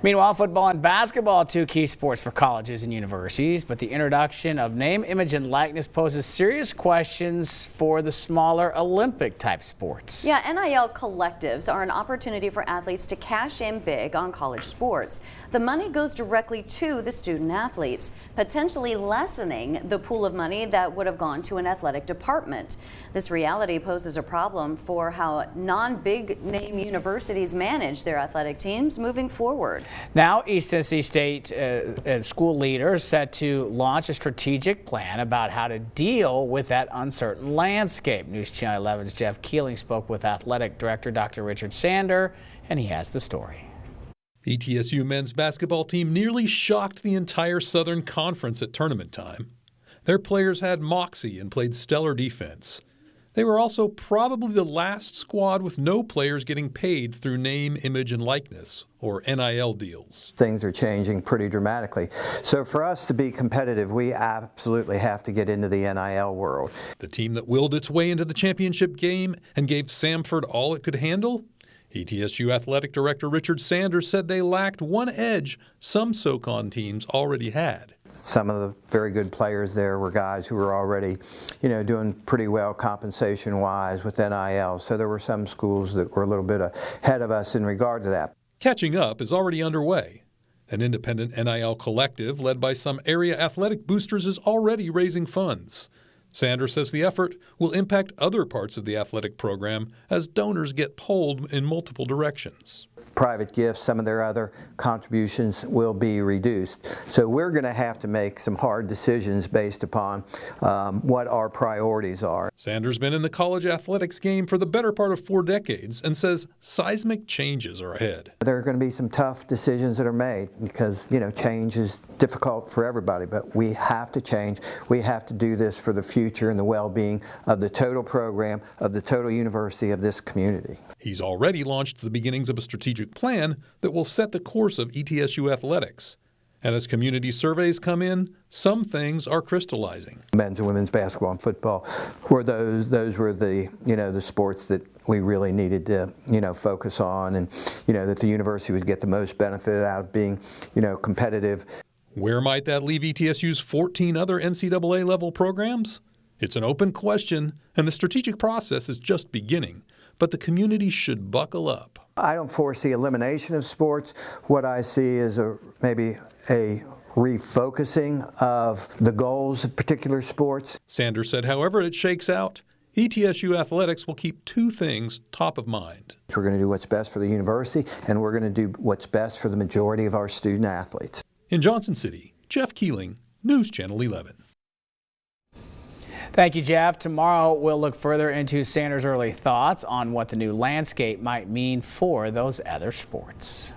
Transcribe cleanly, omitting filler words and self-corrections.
Meanwhile, football and basketball are two key sports for colleges and universities, but the introduction of name, image, and likeness poses serious questions for the smaller Olympic-type sports. Yeah, NIL collectives are an opportunity for athletes to cash in big on college sports. The money goes directly to the student athletes, potentially lessening the pool of money that would have gone to an athletic department. This reality poses a problem for how non-big name universities manage their athletic teams moving forward. Now, East Tennessee State school leaders set to launch a strategic plan about how to deal with that uncertain landscape. News Channel 11's Jeff Keeling spoke with athletic director Dr. Richard Sander, and he has the story. ETSU men's basketball team nearly shocked the entire Southern Conference at tournament time. Their players had moxie and played stellar defense. They were also probably the last squad with no players getting paid through name, image, and likeness, or NIL deals. Things are changing pretty dramatically. So for us to be competitive, we absolutely have to get into the NIL world. The team that willed its way into the championship game and gave Samford all it could handle? ETSU Athletic Director Richard Sanders said they lacked one edge some SoCon teams already had. Some of the very good players there were guys who were already, doing pretty well compensation-wise with NIL. So there were some schools that were a little bit ahead of us in regard to that. Catching up is already underway. An independent NIL collective led by some area athletic boosters is already raising funds. Sanders says the effort will impact other parts of the athletic program as donors get pulled in multiple directions. Private gifts, some of their other contributions will be reduced. So we're going to have to make some hard decisions based upon what our priorities are. Sanders has been in the college athletics game for the better part of 4 decades and says seismic changes are ahead. There are going to be some tough decisions that are made because, change is difficult for everybody, but we have to change. We have to do this for the future and the well-being of the total program, of the total university, of this community. He's already launched the beginnings of a strategic plan that will set the course of ETSU athletics. And as community surveys come in, some things are crystallizing. Men's and women's basketball and football were those were the the sports that we really needed to focus on, and that the university would get the most benefit out of being competitive. Where might that leave ETSU's 14 other NCAA level programs? It's an open question, and the strategic process is just beginning. But the community should buckle up. I don't foresee elimination of sports. What I see is maybe a refocusing of the goals of particular sports. Sanders said however it shakes out, ETSU athletics will keep 2 things top of mind. We're going to do what's best for the university, and we're going to do what's best for the majority of our student athletes. In Johnson City, Jeff Keeling, News Channel 11. Thank you, Jeff. Tomorrow we'll look further into Sanders' early thoughts on what the new landscape might mean for those other sports.